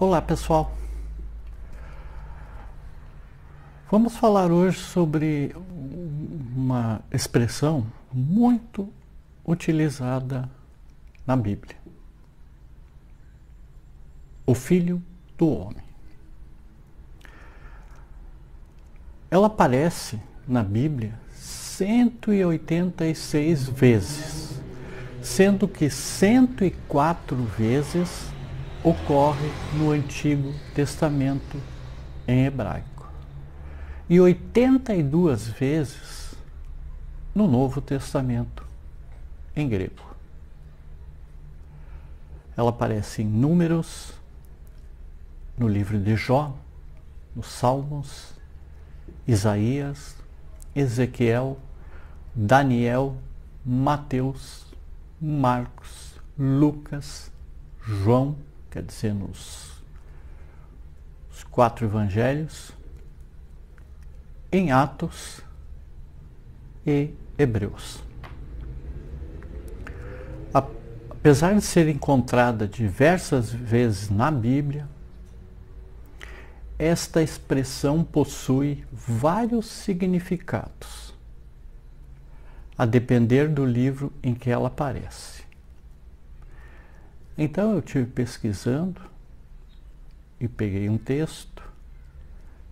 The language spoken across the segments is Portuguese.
Olá pessoal, vamos falar hoje sobre uma expressão muito utilizada na Bíblia: o Filho do Homem. Ela aparece na Bíblia 186 vezes, sendo que 104 vezes ocorre no Antigo Testamento em hebraico e 82 vezes no Novo Testamento em grego. Ela aparece em Números, no livro de Jó, nos Salmos, Isaías, Ezequiel, Daniel, Mateus, Marcos, Lucas, João, quer dizer, nos 4 evangelhos, em Atos e Hebreus. Apesar de ser encontrada diversas vezes na Bíblia, esta expressão possui vários significados, a depender do livro em que ela aparece. Então eu estive pesquisando e peguei um texto.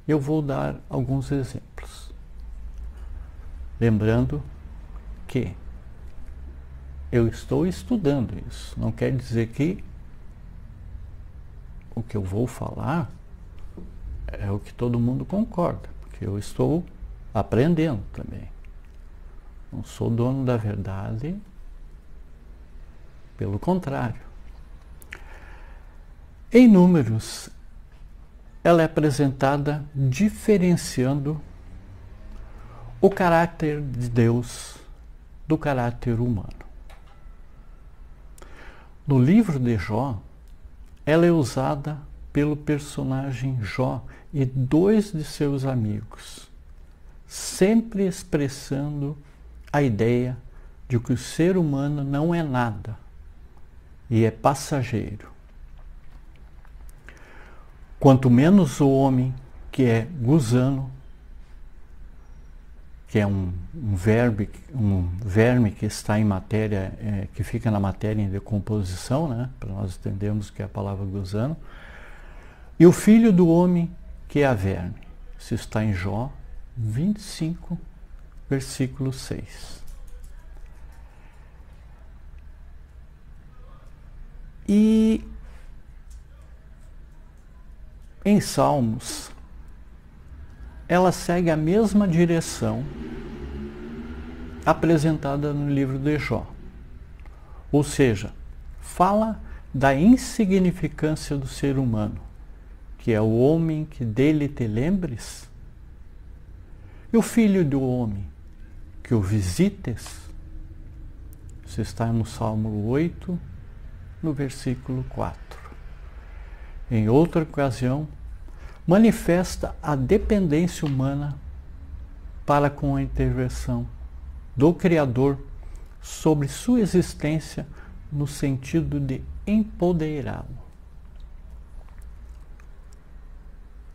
Eu vou dar alguns exemplos. Lembrando que eu estou estudando isso. Não quer dizer que o que eu vou falar é o que todo mundo concorda, porque eu estou aprendendo também. Não sou dono da verdade, pelo contrário. Em Números, ela é apresentada diferenciando o caráter de Deus do caráter humano. No livro de Jó, ela é usada pelo personagem Jó e 2 de seus amigos, sempre expressando a ideia de que o ser humano não é nada e é passageiro. Quanto menos o homem, que é gusano, que é um verme que está em matéria, que fica na matéria em decomposição, né? Para nós entendermos que é a palavra gusano, e o filho do homem, que é a verme. Isso está em Jó 25, versículo 6. E em Salmos, ela segue a mesma direção apresentada no livro de Jó. Ou seja, fala da insignificância do ser humano, que é o homem que dele te lembres, e o filho do homem, que o visites. Isso está no Salmo 8, no versículo 4. Em outra ocasião, manifesta a dependência humana para com a intervenção do Criador sobre sua existência no sentido de empoderá-lo.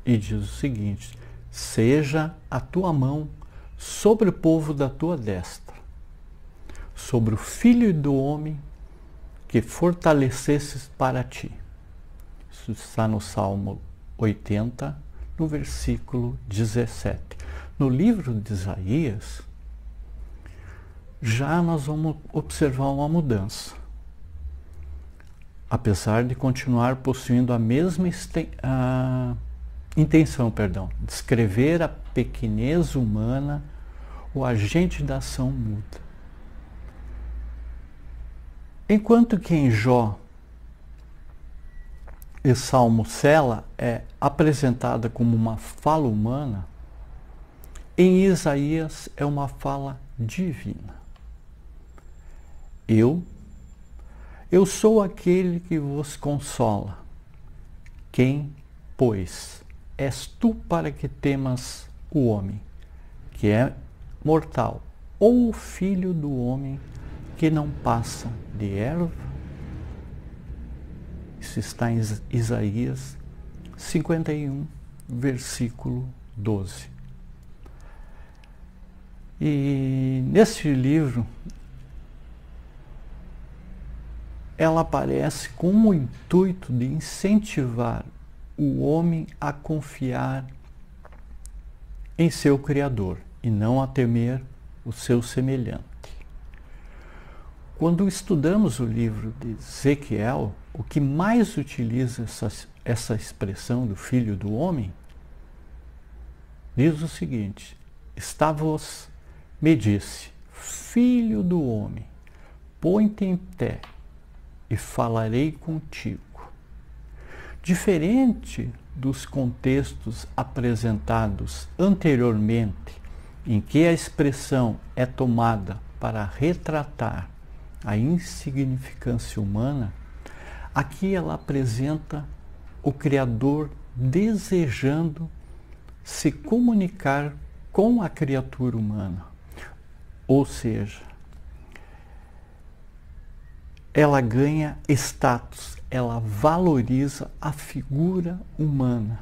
E diz o seguinte: seja a tua mão sobre o povo da tua destra, sobre o filho do homem que fortalecesses para ti. Isso está no Salmo 80, no versículo 17. No livro de Isaías, já nós vamos observar uma mudança. Apesar de continuar possuindo a mesma intenção, descrever a pequenez humana, o agente da ação muda. Enquanto que em Jó e Salmo Sela é apresentada como uma fala humana, em Isaías é uma fala divina. Eu sou aquele que vos consola. Quem, pois, és tu para que temas o homem, que é mortal, ou o filho do homem, que não passa de erva? Isso está em Isaías 51, versículo 12. E nesse livro, ela aparece com o intuito de incentivar o homem a confiar em seu Criador e não a temer o seu semelhante. Quando estudamos o livro de Ezequiel, o que mais utiliza essa expressão do Filho do Homem, diz o seguinte: está-vos, me disse, Filho do Homem, põe-te em pé e falarei contigo. Diferente dos contextos apresentados anteriormente, em que a expressão é tomada para retratar a insignificância humana, aqui ela apresenta o Criador desejando se comunicar com a criatura humana. Ou seja, ela ganha status, ela valoriza a figura humana,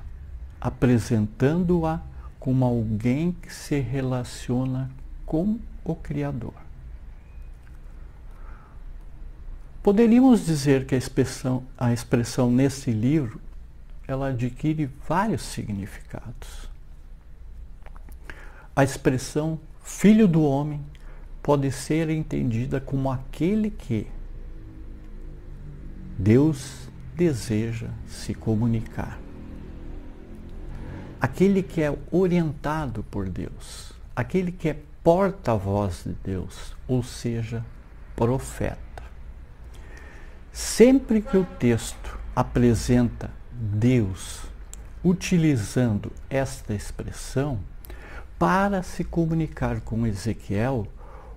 apresentando-a como alguém que se relaciona com o Criador. Poderíamos dizer que a expressão nesse livro, ela adquire vários significados. A expressão Filho do Homem pode ser entendida como aquele que Deus deseja se comunicar. Aquele que é orientado por Deus, aquele que é porta-voz de Deus, ou seja, profeta. Sempre que o texto apresenta Deus utilizando esta expressão para se comunicar com Ezequiel,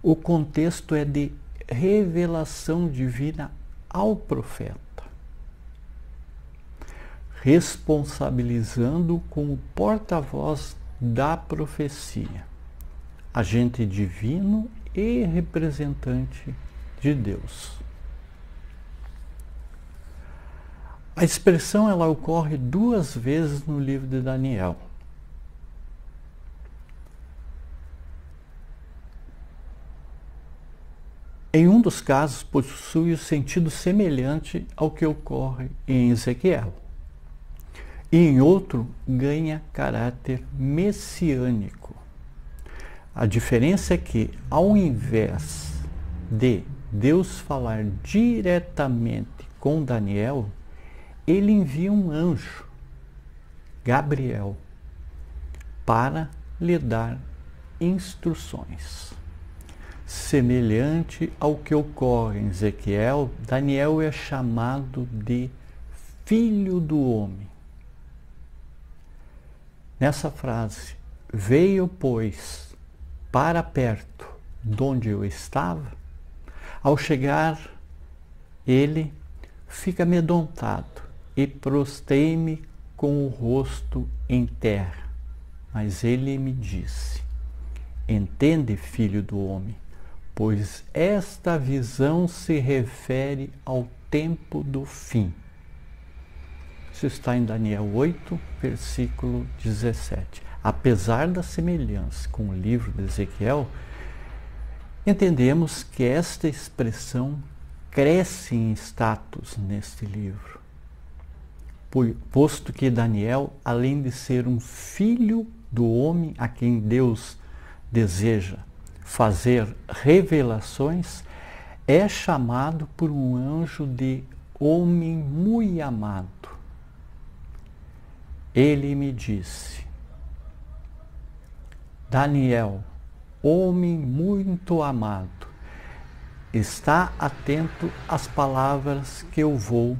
o contexto é de revelação divina ao profeta, responsabilizando-o como porta-voz da profecia, agente divino e representante de Deus. A expressão ela ocorre 2 vezes no livro de Daniel. Em um dos casos, possui o sentido semelhante ao que ocorre em Ezequiel. E em outro, ganha caráter messiânico. A diferença é que, ao invés de Deus falar diretamente com Daniel, ele envia um anjo, Gabriel, para lhe dar instruções. Semelhante ao que ocorre em Ezequiel, Daniel é chamado de Filho do Homem. Nessa frase, veio, pois, para perto de onde eu estava, ao chegar, ele fica amedrontado e prostei-me com o rosto em terra. Mas ele me disse: entende, filho do homem, pois esta visão se refere ao tempo do fim. Isso está em Daniel 8, versículo 17. Apesar da semelhança com o livro de Ezequiel, entendemos que esta expressão cresce em status neste livro, posto que Daniel, além de ser um filho do homem a quem Deus deseja fazer revelações, é chamado por um anjo de homem muito amado. Ele me disse: Daniel, homem muito amado, está atento às palavras que eu vou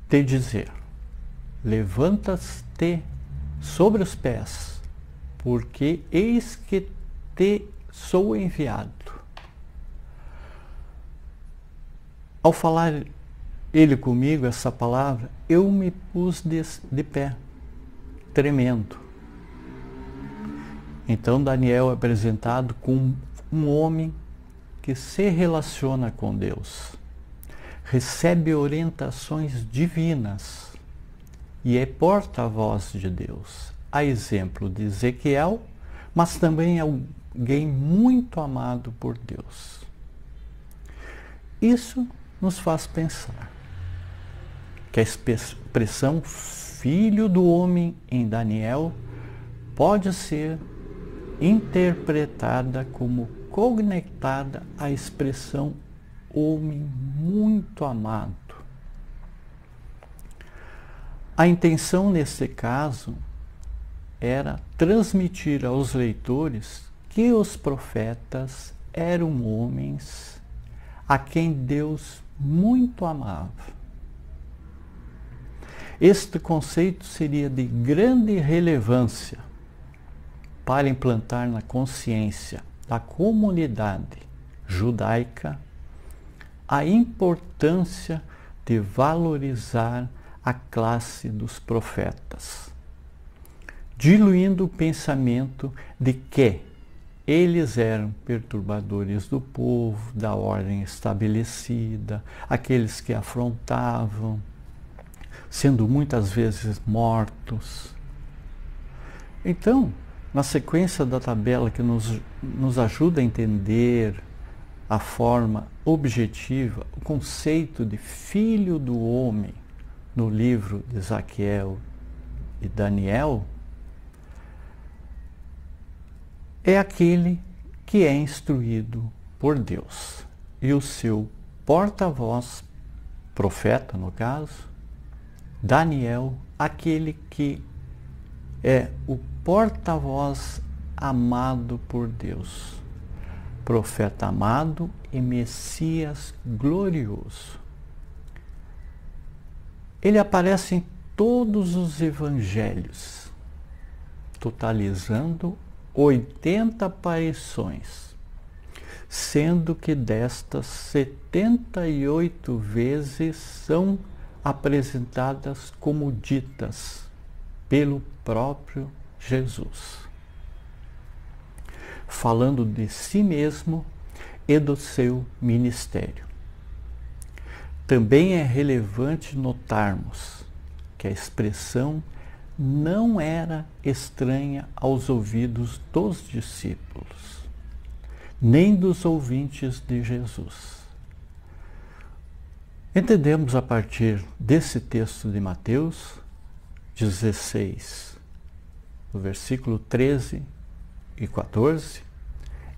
te dizer. Levanta-te sobre os pés, porque eis que te sou enviado. Ao falar ele comigo essa palavra, eu me pus de pé, tremendo. Então Daniel é apresentado como um homem que se relaciona com Deus, recebe orientações divinas e é porta-voz de Deus, a exemplo de Ezequiel, mas também é alguém muito amado por Deus. Isso nos faz pensar que a expressão filho do homem em Daniel pode ser interpretada como conectada à expressão homem muito amado. A intenção nesse caso era transmitir aos leitores que os profetas eram homens a quem Deus muito amava. Este conceito seria de grande relevância para implantar na consciência da comunidade judaica a importância de valorizar a classe dos profetas, diluindo o pensamento de que eles eram perturbadores do povo, da ordem estabelecida, aqueles que afrontavam, sendo muitas vezes mortos. Então, na sequência da tabela que nos ajuda a entender a forma objetiva, o conceito de filho do homem no livro de Ezequiel e Daniel, é aquele que é instruído por Deus. E o seu porta-voz, profeta no caso, Daniel, aquele que é o porta-voz amado por Deus, profeta amado e Messias glorioso. Ele aparece em todos os evangelhos, totalizando 80 aparições, sendo que destas 78 vezes são apresentadas como ditas pelo próprio Jesus, falando de si mesmo e do seu ministério. Também é relevante notarmos que a expressão não era estranha aos ouvidos dos discípulos, nem dos ouvintes de Jesus. Entendemos a partir desse texto de Mateus 16, no versículo 13 e 14,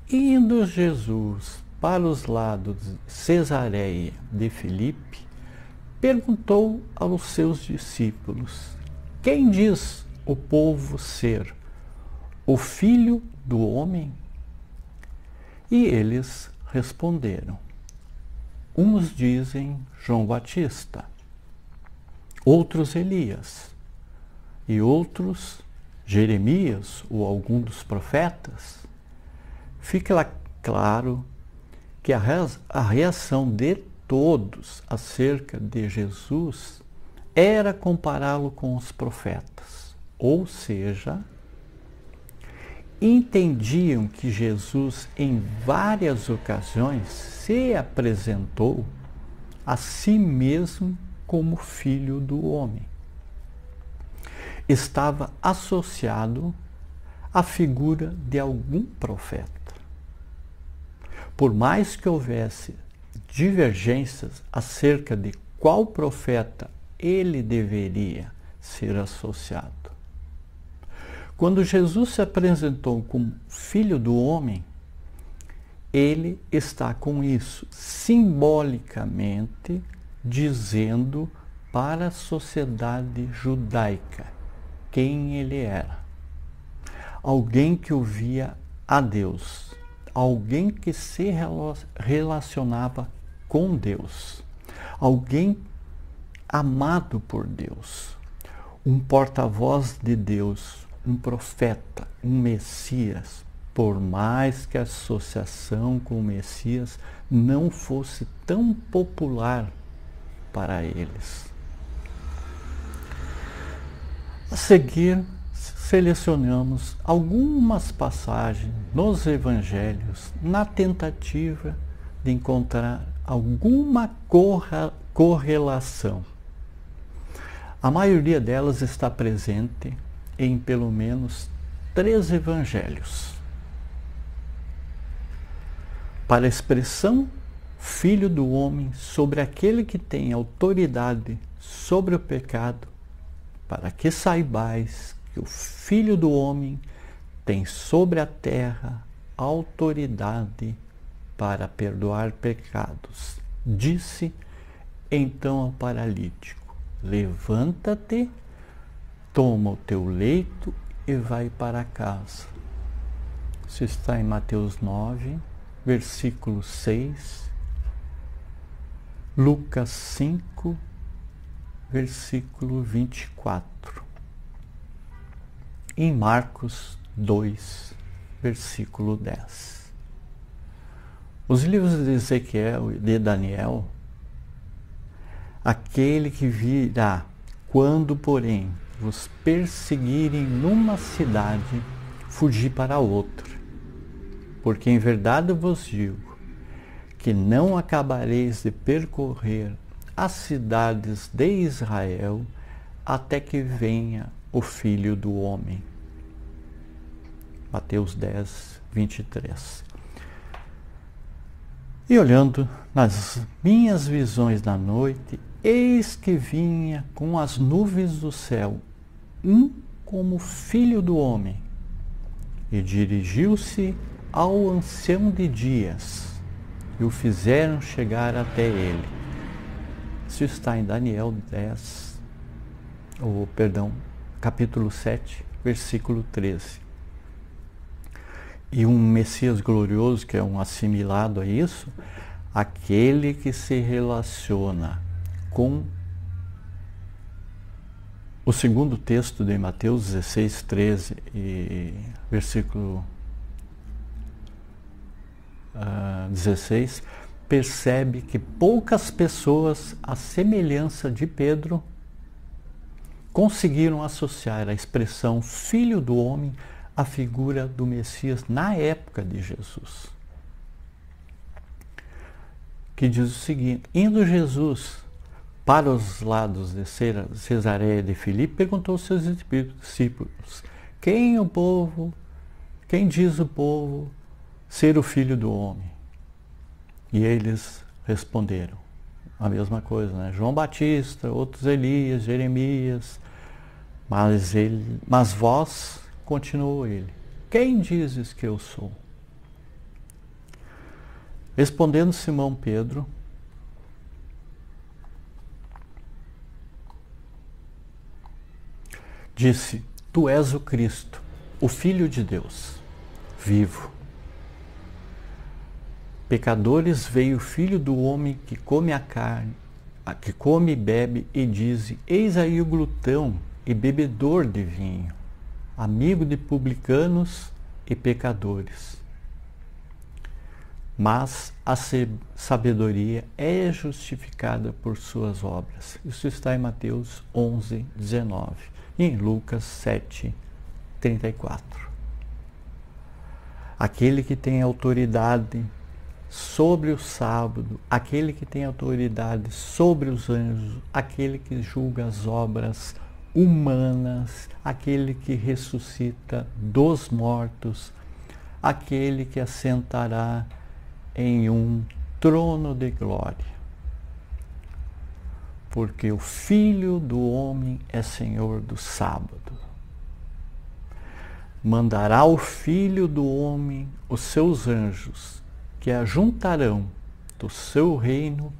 indo Jesus para os lados de Cesareia de Filipe, perguntou aos seus discípulos: quem diz o povo ser o Filho do Homem? E eles responderam: uns dizem João Batista, outros Elias, e outros Jeremias ou algum dos profetas. Fica claro que a reação de todos acerca de Jesus era compará-lo com os profetas, ou seja, entendiam que Jesus em várias ocasiões se apresentou a si mesmo como Filho do Homem. Estava associado à figura de algum profeta. Por mais que houvesse divergências acerca de qual profeta ele deveria ser associado. Quando Jesus se apresentou como Filho do Homem, ele está com isso simbolicamente dizendo para a sociedade judaica quem ele era. Alguém que ouvia a Deus, alguém que se relacionava com Deus, alguém amado por Deus, um porta-voz de Deus, um profeta, um Messias, por mais que a associação com o Messias não fosse tão popular para eles. A seguir, selecionamos algumas passagens nos evangelhos na tentativa de encontrar alguma correlação. A maioria delas está presente em pelo menos 3 evangelhos. Para a expressão Filho do homem sobre aquele que tem autoridade sobre o pecado, para que saibais que o Filho do homem tem sobre a terra autoridade para perdoar pecados. Disse então ao paralítico: levanta-te, toma o teu leito e vai para casa. Isso está em Mateus 9, versículo 6, Lucas 5, versículo 24, em Marcos 2, versículo 10. Os livros de Ezequiel e de Daniel, aquele que virá, quando, porém, vos perseguirem numa cidade, fugi para outra. Porque em verdade vos digo, que não acabareis de percorrer as cidades de Israel, até que venha o Filho do Homem. Mateus 10, 23. E olhando nas minhas visões da noite, eis que vinha com as nuvens do céu, como Filho do Homem, e dirigiu-se ao ancião de dias, e o fizeram chegar até ele. Isso está em Daniel 10, capítulo 7, versículo 13. E um Messias glorioso, que é um assimilado a isso, aquele que se relaciona com o segundo texto de Mateus 16, 13 e versículo 16, percebe que poucas pessoas, à semelhança de Pedro, conseguiram associar a expressão Filho do Homem à figura do Messias na época de Jesus. Que diz o seguinte: indo Jesus para os lados de Cesareia de Filipe, perguntou aos seus discípulos: quem diz o povo ser o Filho do Homem? E eles responderam a mesma coisa, né? João Batista, outros Elias, Jeremias, mas vós, continuou ele, quem dizes que eu sou? Respondendo Simão Pedro, disse: tu és o Cristo, o Filho de Deus, vivo. Pecadores veio o Filho do Homem que come a carne, que come e bebe, e diz: eis aí o glutão e bebedor de vinho, amigo de publicanos e pecadores. Mas a sabedoria é justificada por suas obras. Isso está em Mateus 11, 19 e em Lucas 7, 34. Aquele que tem autoridade sobre o sábado, aquele que tem autoridade sobre os anjos, aquele que julga as obras humanas, aquele que ressuscita dos mortos, aquele que assentará em um trono de glória. Porque o Filho do Homem é Senhor do sábado. Mandará o Filho do Homem os seus anjos, que ajuntarão do seu reino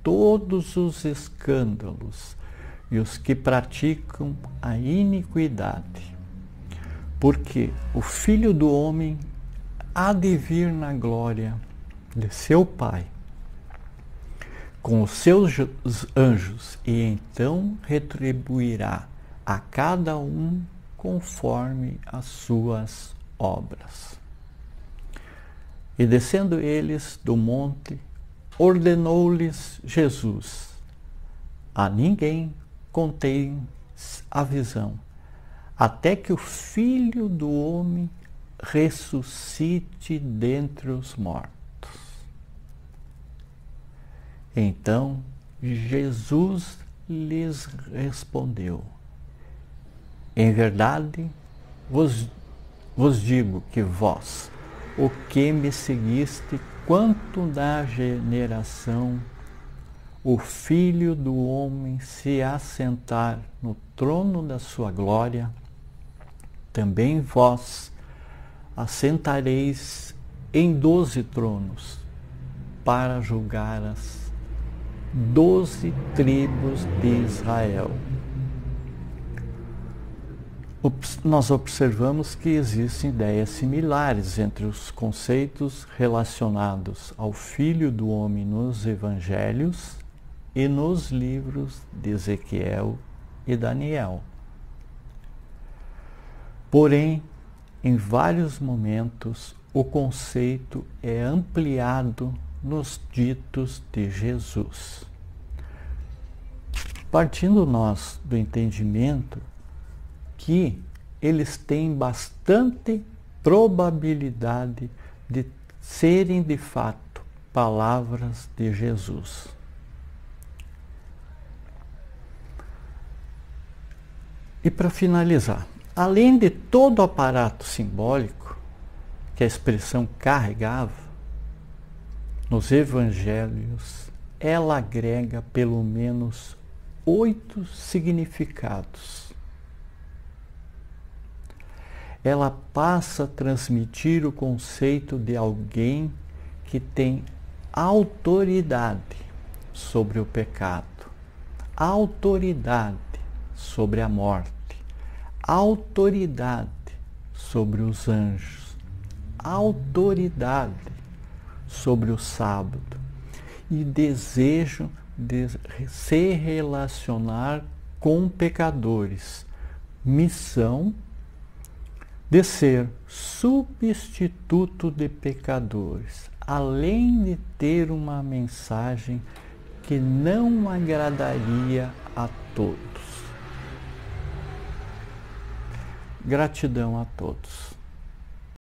todos os escândalos e os que praticam a iniquidade. Porque o Filho do Homem há de vir na glória de seu Pai, com os seus anjos, e então retribuirá a cada um conforme as suas obras. E descendo eles do monte, ordenou-lhes Jesus: a ninguém conteis a visão, até que o Filho do Homem ressuscite dentre os mortos. Então Jesus lhes respondeu: em verdade vos digo que vós, o que me seguiste, quanto da geração o Filho do Homem se assentar no trono da sua glória, também vós assentareis em 12 tronos, para julgar as 12 tribos de Israel. Nós observamos que existem ideias similares entre os conceitos relacionados ao Filho do Homem nos Evangelhos e nos livros de Ezequiel e Daniel. Porém, em vários momentos, o conceito é ampliado nos ditos de Jesus. Partindo nós do entendimento que eles têm bastante probabilidade de serem de fato palavras de Jesus. E para finalizar, além de todo o aparato simbólico que a expressão carregava, nos evangelhos ela agrega pelo menos 8 significados. Ela passa a transmitir o conceito de alguém que tem autoridade sobre o pecado, autoridade sobre a morte, autoridade sobre os anjos, autoridade sobre o sábado e desejo de se relacionar com pecadores, missão de ser substituto de pecadores, além de ter uma mensagem que não agradaria a todos. Gratidão a todos.